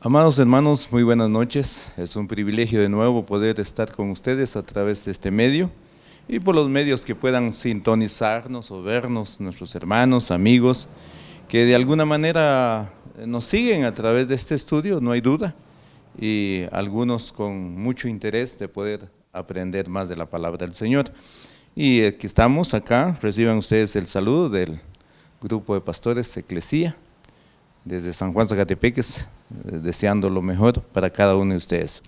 Amados hermanos, muy buenas noches. Es un privilegio de nuevo poder estar con ustedes a través de este medio y por los medios que puedan sintonizarnos o vernos, nuestros hermanos, amigos, que de alguna manera nos siguen a través de este estudio, no hay duda, y algunos con mucho interés de poder aprender más de la palabra del Señor. Y aquí estamos, acá, reciban ustedes el saludo del grupo de pastores Eclesía, desde San Juan Zacatepeques, deseando lo mejor para cada uno de ustedes.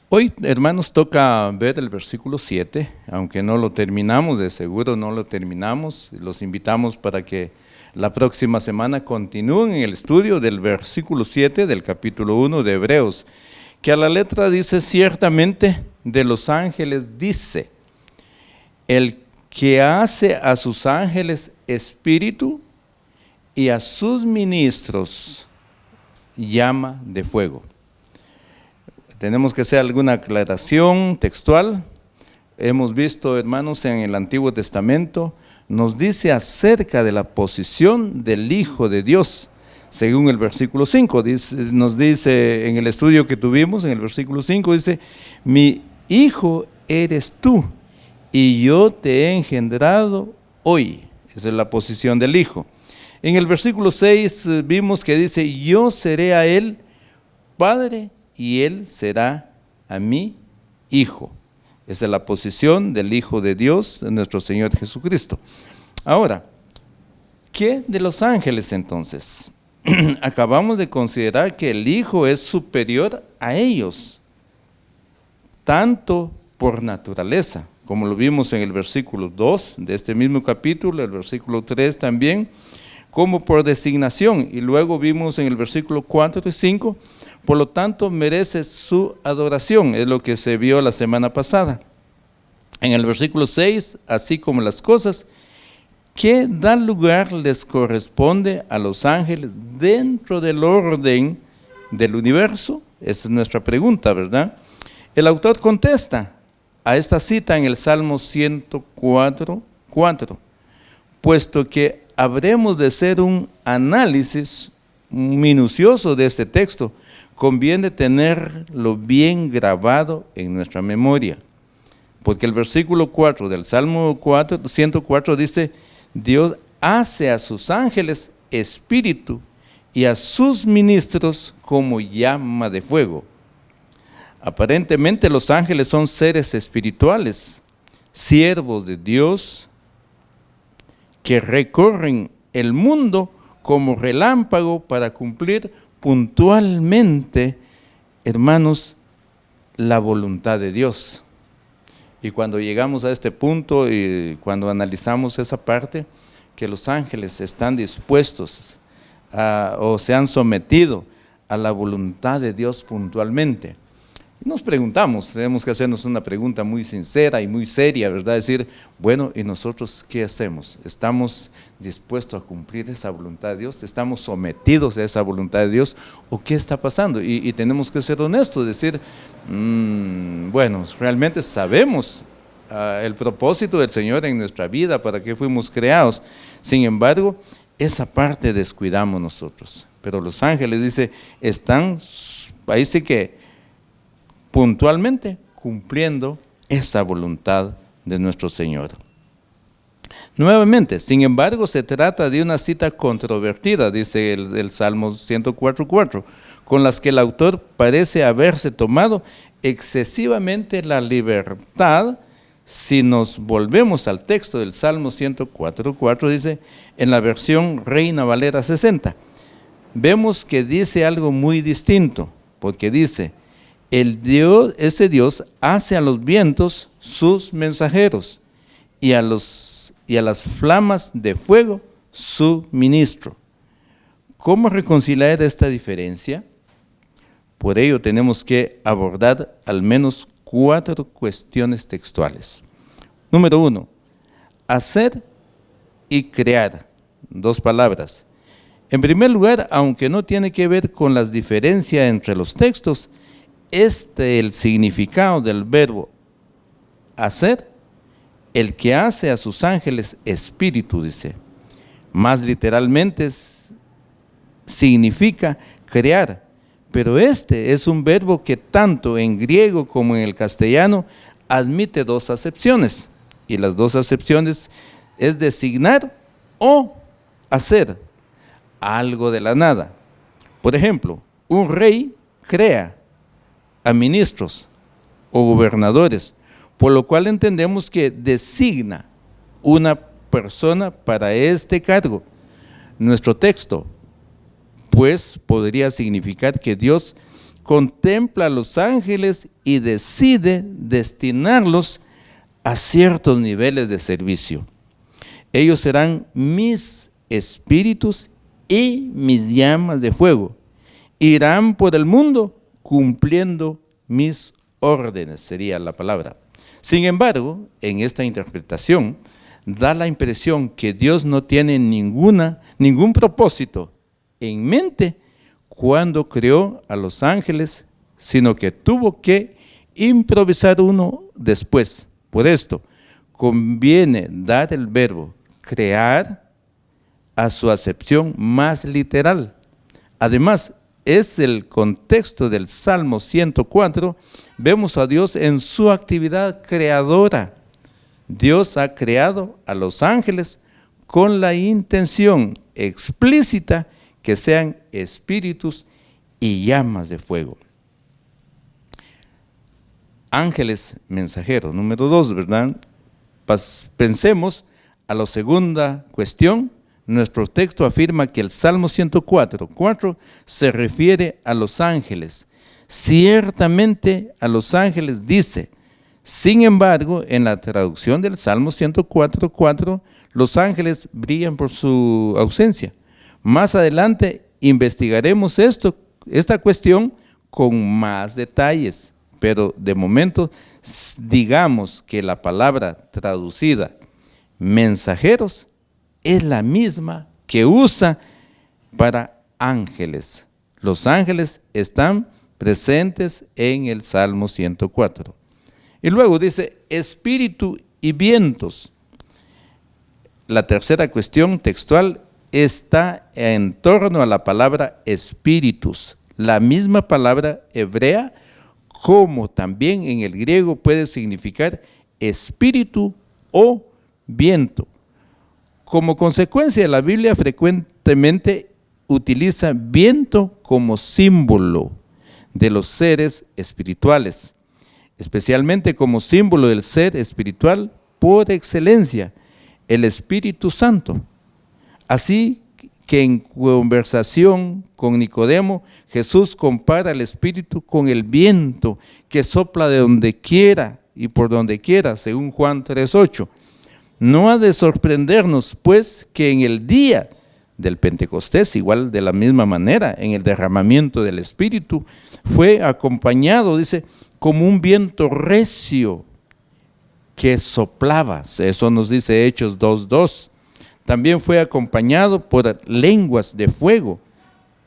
Hoy, hermanos, toca ver el versículo 7, aunque no lo terminamos, de seguro no lo terminamos. Los invitamos para que la próxima semana continúen en el estudio del versículo 7 del capítulo 1 de Hebreos, que a la letra dice: ciertamente de los ángeles dice, el que hace a sus ángeles espíritu y a sus ministros llama de fuego. Tenemos que hacer alguna aclaración textual. Hemos visto, hermanos, en el Antiguo Testamento, nos dice acerca de la posición del Hijo de Dios, según el versículo 5, nos dice en el estudio que tuvimos, en el versículo 5, dice: mi hijo eres tú, y yo te he engendrado hoy. Esa es la posición del Hijo. En el versículo 6 vimos que dice: yo seré a él padre y él será a mí hijo. Esa es la posición del Hijo de Dios, de nuestro Señor Jesucristo. Ahora, ¿qué de los ángeles entonces? Acabamos de considerar que el Hijo es superior a ellos, tanto por naturaleza, como lo vimos en el versículo 2 de este mismo capítulo, el versículo 3 también, como por designación, y luego vimos en el versículo 4 y 5, por lo tanto merece su adoración, es lo que se vio la semana pasada. En el versículo 6, así como las cosas que dan lugar les corresponde a los ángeles dentro del orden del universo. Esa es nuestra pregunta, ¿verdad? El autor contesta a esta cita en el Salmo 104:4, puesto que habremos de hacer un análisis minucioso de este texto, conviene tenerlo bien grabado en nuestra memoria, porque el versículo 4 del Salmo 104 dice: Dios hace a sus ángeles espíritu y a sus ministros como llama de fuego. Aparentemente los ángeles son seres espirituales, siervos de Dios, que recorren el mundo como relámpago para cumplir puntualmente, hermanos, la voluntad de Dios. Y cuando llegamos a este punto y cuando analizamos esa parte, que los ángeles están dispuestos o se han sometido a la voluntad de Dios puntualmente, nos preguntamos, tenemos que hacernos una pregunta muy sincera y muy seria, ¿verdad? Decir, bueno, ¿y nosotros qué hacemos? ¿Estamos dispuestos a cumplir esa voluntad de Dios? ¿Estamos sometidos a esa voluntad de Dios? ¿O qué está pasando? Y tenemos que ser honestos, decir, bueno, realmente sabemos el propósito del Señor en nuestra vida, para qué fuimos creados. Sin embargo, esa parte descuidamos nosotros. Pero los ángeles, dice, están, ahí sí que puntualmente cumpliendo esa voluntad de nuestro Señor. Nuevamente, sin embargo, se trata de una cita controvertida, dice el Salmo 104:4, con las que el autor parece haberse tomado excesivamente la libertad. Si nos volvemos al texto del Salmo 104:4, dice, en la versión Reina Valera 60, vemos que dice algo muy distinto, porque dice: ese Dios hace a los vientos sus mensajeros y a las flamas de fuego su ministro. ¿Cómo reconciliar esta diferencia? Por ello tenemos que abordar al menos 4 cuestiones textuales. Número 1, hacer y crear, 2 palabras. En primer lugar, aunque no tiene que ver con las diferencias entre los textos, el significado del verbo hacer, el que hace a sus ángeles espíritu, dice. Más literalmente significa crear, Pero este es un verbo que tanto en griego como en el castellano admite dos acepciones. Y las dos acepciones es designar o hacer algo de la nada. Por ejemplo, un rey crea a ministros o gobernadores, por lo cual entendemos que designa una persona para este cargo. Nuestro texto, pues, podría significar que Dios contempla a los ángeles y decide destinarlos a ciertos niveles de servicio. Ellos serán mis espíritus y mis llamas de fuego. Irán por el mundo cumpliendo mis órdenes, sería la palabra. Sin embargo, en esta interpretación, da la impresión que Dios no tiene ningún propósito en mente cuando creó a los ángeles, sino que tuvo que improvisar uno después. Por esto, conviene dar el verbo crear a su acepción más literal. Además, es el contexto del Salmo 104, vemos a Dios en su actividad creadora. Dios ha creado a los ángeles con la intención explícita que sean espíritus y llamas de fuego. Ángeles mensajeros, número 2, ¿verdad? Pensemos a la segunda cuestión. Nuestro texto afirma que el Salmo 104:4 se refiere a los ángeles. Ciertamente a los ángeles dice. Sin embargo, en la traducción del Salmo 104:4, los ángeles brillan por su ausencia. Más adelante investigaremos esta cuestión con más detalles, pero de momento digamos que la palabra traducida mensajeros es la misma que usa para ángeles. Los ángeles están presentes en el Salmo 104. Y luego dice espíritu y vientos. La tercera cuestión textual está en torno a la palabra espíritus. La misma palabra hebrea, como también en el griego puede significar espíritu o viento. Como consecuencia, la Biblia frecuentemente utiliza viento como símbolo de los seres espirituales, especialmente como símbolo del ser espiritual por excelencia, el Espíritu Santo. Así que en conversación con Nicodemo, Jesús compara el Espíritu con el viento que sopla de donde quiera y por donde quiera, según Juan 3:8. No ha de sorprendernos, pues, que en el día del Pentecostés, igual de la misma manera, en el derramamiento del Espíritu, fue acompañado, dice, como un viento recio que soplaba. Eso nos dice Hechos 2:2. También fue acompañado por lenguas de fuego.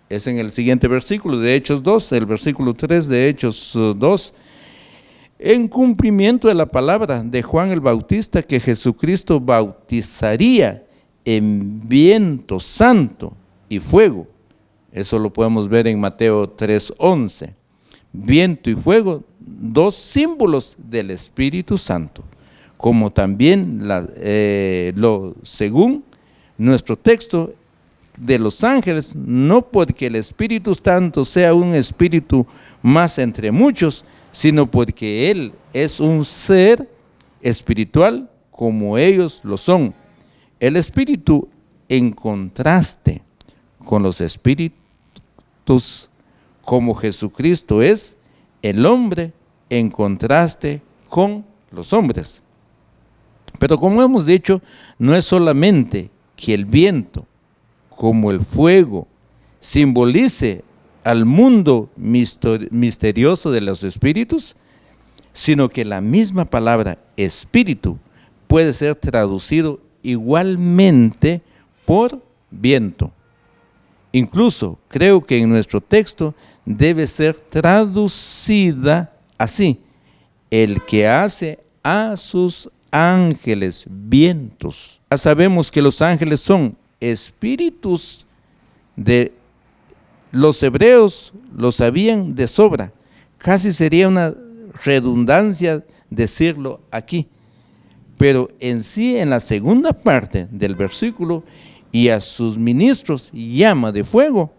Es en el siguiente versículo de Hechos 2, el versículo 3 de Hechos 2. En cumplimiento de la palabra de Juan el Bautista, que Jesucristo bautizaría en viento santo y fuego. Eso lo podemos ver en Mateo 3:11. Viento y fuego, dos símbolos del Espíritu Santo. Como también según nuestro texto de los ángeles, no porque el Espíritu Santo sea un espíritu más entre muchos, sino porque Él es un ser espiritual como ellos lo son. El Espíritu en contraste con los espíritus como Jesucristo es el hombre en contraste con los hombres. Pero como hemos dicho, no es solamente que el viento, como el fuego, simbolice al mundo misterioso de los espíritus, sino que la misma palabra espíritu puede ser traducido igualmente por viento. Incluso creo que en nuestro texto debe ser traducida así: el que hace a sus ángeles vientos. Ya sabemos que los ángeles son espíritus de Los hebreos lo sabían de sobra. Casi sería una redundancia decirlo aquí. Pero en sí, en la segunda parte del versículo, y a sus ministros llama de fuego.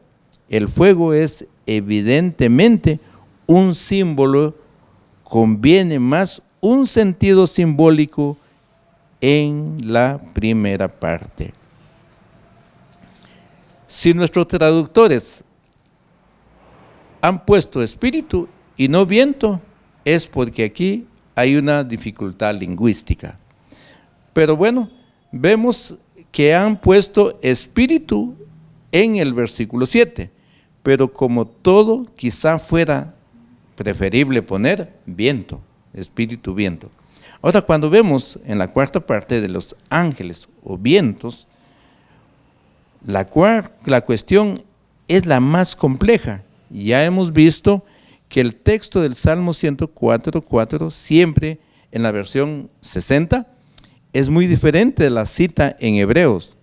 El fuego es evidentemente un símbolo, conviene más un sentido simbólico en la primera parte. Si nuestros traductores han puesto espíritu y no viento, es porque aquí hay una dificultad lingüística. Pero bueno, vemos que han puesto espíritu en el versículo 7, pero como todo, quizá fuera preferible poner viento, espíritu, viento. Ahora, cuando vemos en la cuarta parte de los ángeles o vientos, la cuestión es la más compleja. Ya hemos visto que el texto del Salmo 104:4, siempre en la versión 60, es muy diferente de la cita en Hebreos.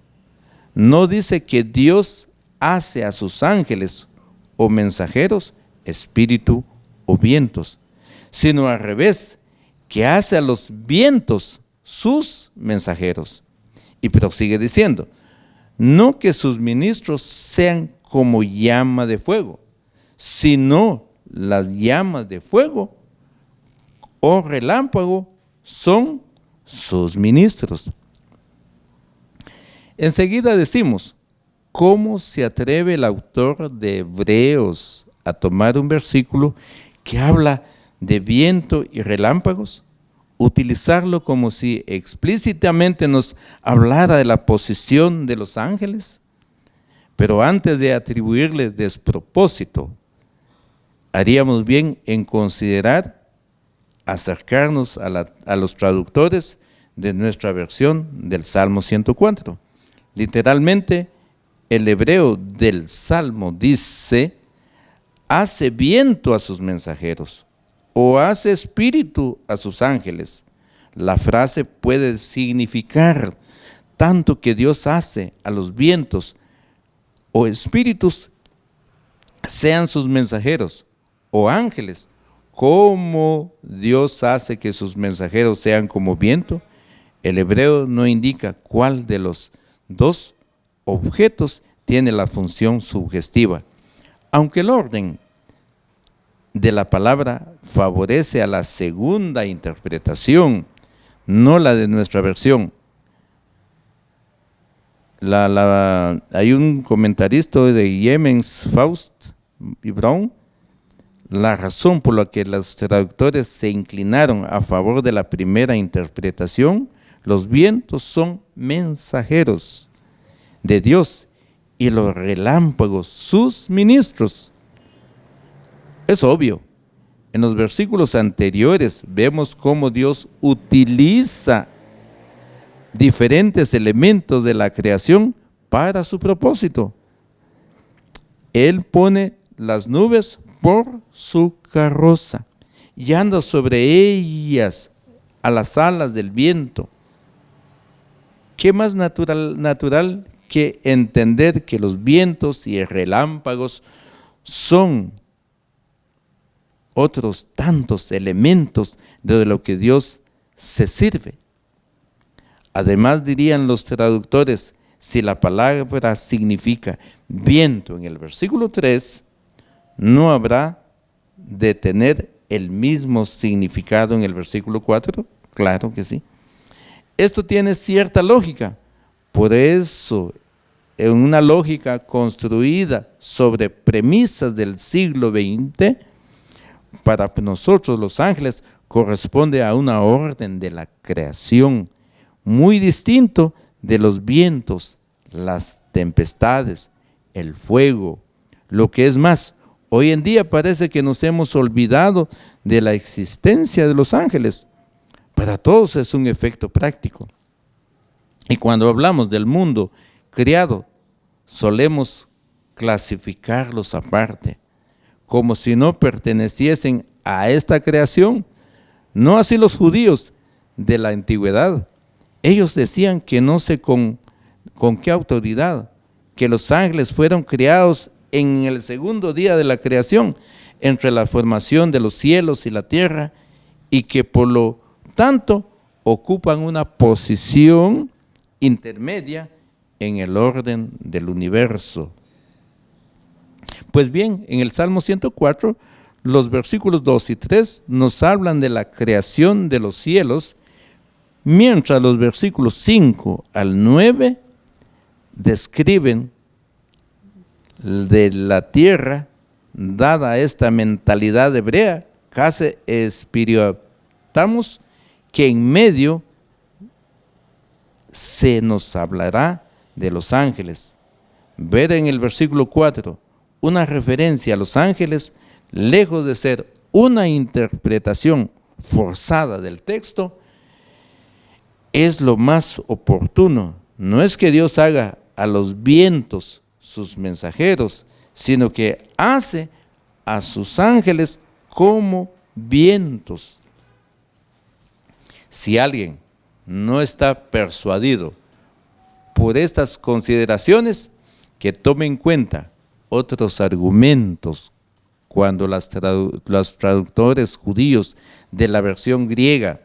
No dice que Dios hace a sus ángeles o mensajeros espíritu o vientos, sino al revés, que hace a los vientos sus mensajeros. Y prosigue diciendo, no que sus ministros sean como llama de fuego, sino las llamas de fuego o relámpago son sus ministros. Enseguida decimos, ¿cómo se atreve el autor de Hebreos a tomar un versículo que habla de viento y relámpagos? Utilizarlo como si explícitamente nos hablara de la posición de los ángeles. Pero antes de atribuirle despropósito, haríamos bien en considerar acercarnos a los traductores de nuestra versión del Salmo 104. Literalmente, el hebreo del Salmo dice, hace viento a sus mensajeros o hace espíritu a sus ángeles. La frase puede significar tanto que Dios hace a los vientos o espíritus sean sus mensajeros o ángeles, como Dios hace que sus mensajeros sean como viento. El hebreo no indica cuál de los dos objetos tiene la función sugestiva, aunque el orden de la palabra favorece a la segunda interpretación, no la de nuestra versión. Hay un comentarista de Yemens, Faust y Brown. La razón por la que los traductores se inclinaron a favor de la primera interpretación, los vientos son mensajeros de Dios y los relámpagos sus ministros. Es obvio, en los versículos anteriores vemos cómo Dios utiliza diferentes elementos de la creación para su propósito. Él pone las nubes por su carroza y anda sobre ellas a las alas del viento. ¿Qué más natural que entender que los vientos y relámpagos son otros tantos elementos de lo que Dios se sirve? Además, dirían los traductores, si la palabra significa viento en el versículo 3, ¿no habrá de tener el mismo significado en el versículo 4? Claro que sí. Esto tiene cierta lógica. Por eso, en una lógica construida sobre premisas del siglo XX, para nosotros los ángeles corresponde a una orden de la creación, muy distinto de los vientos, las tempestades, el fuego. Lo que es más, hoy en día parece que nos hemos olvidado de la existencia de los ángeles. Para todos es un efecto práctico. Y cuando hablamos del mundo creado, solemos clasificarlos aparte, como si no perteneciesen a esta creación. No así los judíos de la antigüedad. Ellos decían que no sé con qué autoridad, que los ángeles fueron creados en el segundo día de la creación, entre la formación de los cielos y la tierra, y que por lo tanto ocupan una posición intermedia en el orden del universo. Pues bien, en el Salmo 104, los versículos 2 y 3 nos hablan de la creación de los cielos, mientras los versículos 5 al 9 describen de la tierra, dada esta mentalidad hebrea, casi espirituamos, que en medio se nos hablará de los ángeles. Ver en el versículo 4 una referencia a los ángeles, lejos de ser una interpretación forzada del texto, es lo más oportuno. No es que Dios haga a los vientos sus mensajeros, sino que hace a sus ángeles como vientos. Si alguien no está persuadido por estas consideraciones, que tome en cuenta otros argumentos cuando los traductores judíos de la versión griega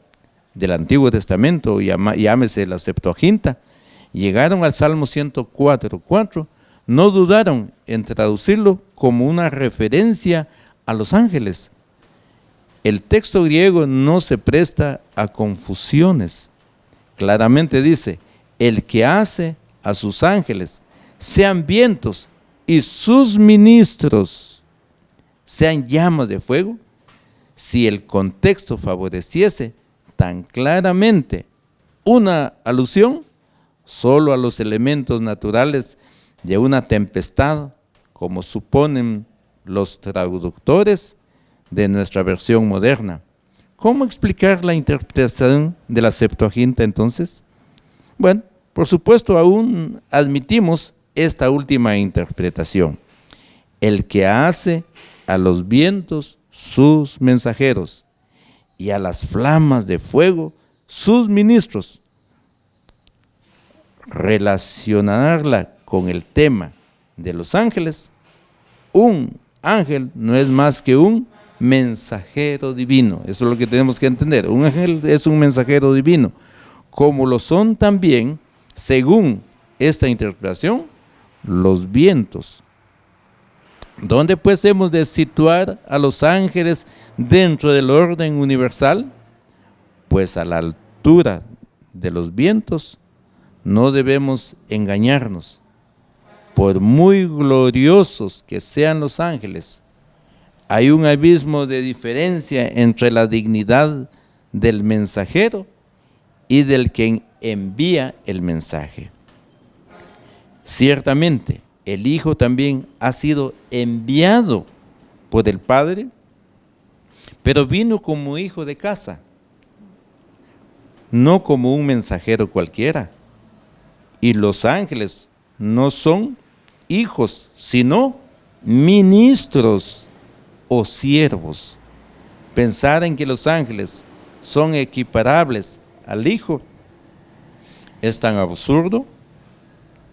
del Antiguo Testamento, llámese la Septuaginta, llegaron al Salmo 104:4, no dudaron en traducirlo como una referencia a los ángeles. El texto griego no se presta a confusiones. Claramente dice, el que hace a sus ángeles sean vientos y sus ministros sean llamas de fuego. Si el contexto favoreciese tan claramente una alusión solo a los elementos naturales de una tempestad, como suponen los traductores de nuestra versión moderna, ¿cómo explicar la interpretación de la Septuaginta entonces? Bueno, por supuesto aún admitimos esta última interpretación. El que hace a los vientos sus mensajeros y a las flamas de fuego sus ministros. Relacionarla con el tema de los ángeles, un ángel no es más que un mensajero divino. Eso es lo que tenemos que entender. Un ángel es un mensajero divino, como lo son también, según esta interpretación, los vientos. ¿Dónde pues hemos de situar a los ángeles dentro del orden universal? Pues a la altura de los vientos. No debemos engañarnos. Por muy gloriosos que sean los ángeles, hay un abismo de diferencia entre la dignidad del mensajero y del que envía el mensaje. Ciertamente, el Hijo también ha sido enviado por el Padre, pero vino como hijo de casa, no como un mensajero cualquiera. Y los ángeles no son hijos, sino ministros o siervos. Pensar en que los ángeles son equiparables al Hijo es tan absurdo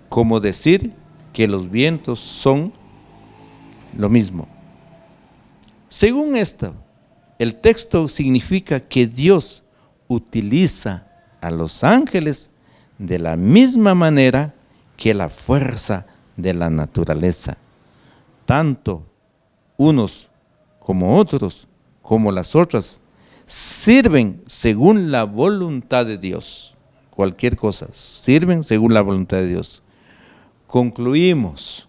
como decir que los vientos son lo mismo. Según esto, el texto significa que Dios utiliza a los ángeles de la misma manera que la fuerza de la naturaleza. Tanto unos como otros, como las otras, sirven según la voluntad de Dios. Cualquier cosa, sirven según la voluntad de Dios. Concluimos,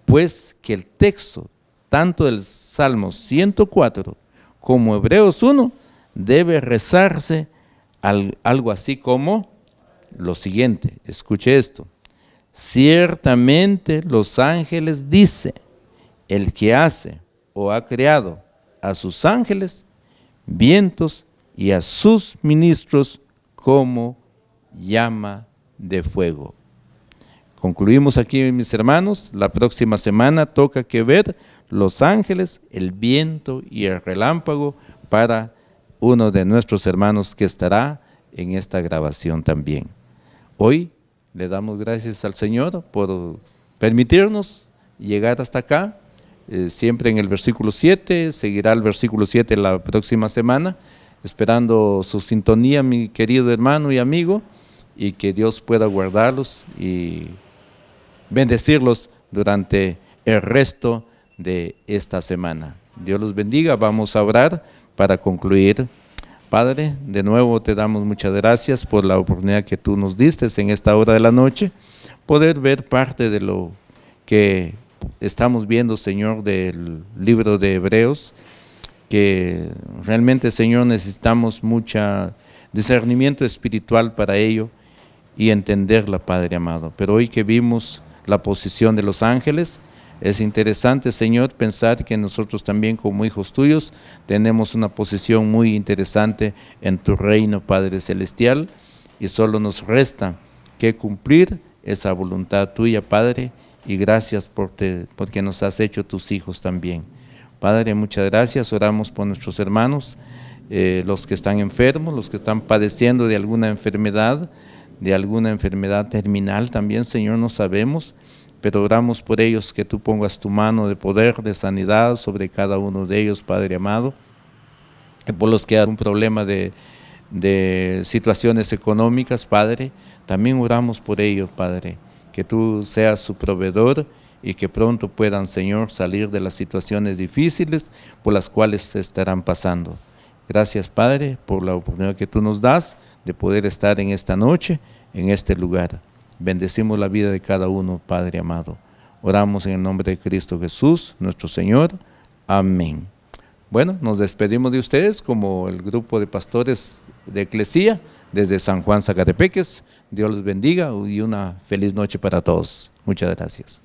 pues, que el texto, tanto del Salmo 104 como Hebreos 1, debe rezarse algo así como lo siguiente. Escuche esto. Ciertamente los ángeles dice, el que hace o ha creado a sus ángeles, vientos y a sus ministros como llama de fuego. Concluimos aquí, mis hermanos. La próxima semana toca que ver los ángeles, el viento y el relámpago para uno de nuestros hermanos que estará en esta grabación también. Hoy le damos gracias al Señor por permitirnos llegar hasta acá, siempre en el versículo 7, seguirá el versículo 7 la próxima semana, esperando su sintonía, mi querido hermano y amigo, y que Dios pueda guardarlos y bendecirlos durante el resto de esta semana. Dios los bendiga. Vamos a orar para concluir. Padre, de nuevo te damos muchas gracias por la oportunidad que tú nos diste en esta hora de la noche, poder ver parte de lo que estamos viendo, Señor, del libro de Hebreos, que realmente, Señor, necesitamos mucho discernimiento espiritual para ello y entenderla, Padre amado. Pero hoy que vimos la posición de los ángeles, es interesante, Señor, pensar que nosotros también como hijos tuyos tenemos una posición muy interesante en tu reino, Padre Celestial, y solo nos resta que cumplir esa voluntad tuya, Padre, y gracias porque nos has hecho tus hijos también. Padre, muchas gracias. Oramos por nuestros hermanos, los que están enfermos, los que están padeciendo de alguna enfermedad terminal también, Señor, no sabemos, pero oramos por ellos, que tú pongas tu mano de poder, de sanidad sobre cada uno de ellos, Padre amado. Por los que hay un problema de situaciones económicas, Padre, también oramos por ellos, Padre, que tú seas su proveedor y que pronto puedan, Señor, salir de las situaciones difíciles por las cuales se estarán pasando. Gracias, Padre, por la oportunidad que tú nos das de poder estar en esta noche, en este lugar. Bendecimos la vida de cada uno, Padre amado. Oramos en el nombre de Cristo Jesús, nuestro Señor. Amén. Bueno, nos despedimos de ustedes como el grupo de pastores de Eclesía desde San Juan, Zacatepeques. Dios los bendiga y una feliz noche para todos. Muchas gracias.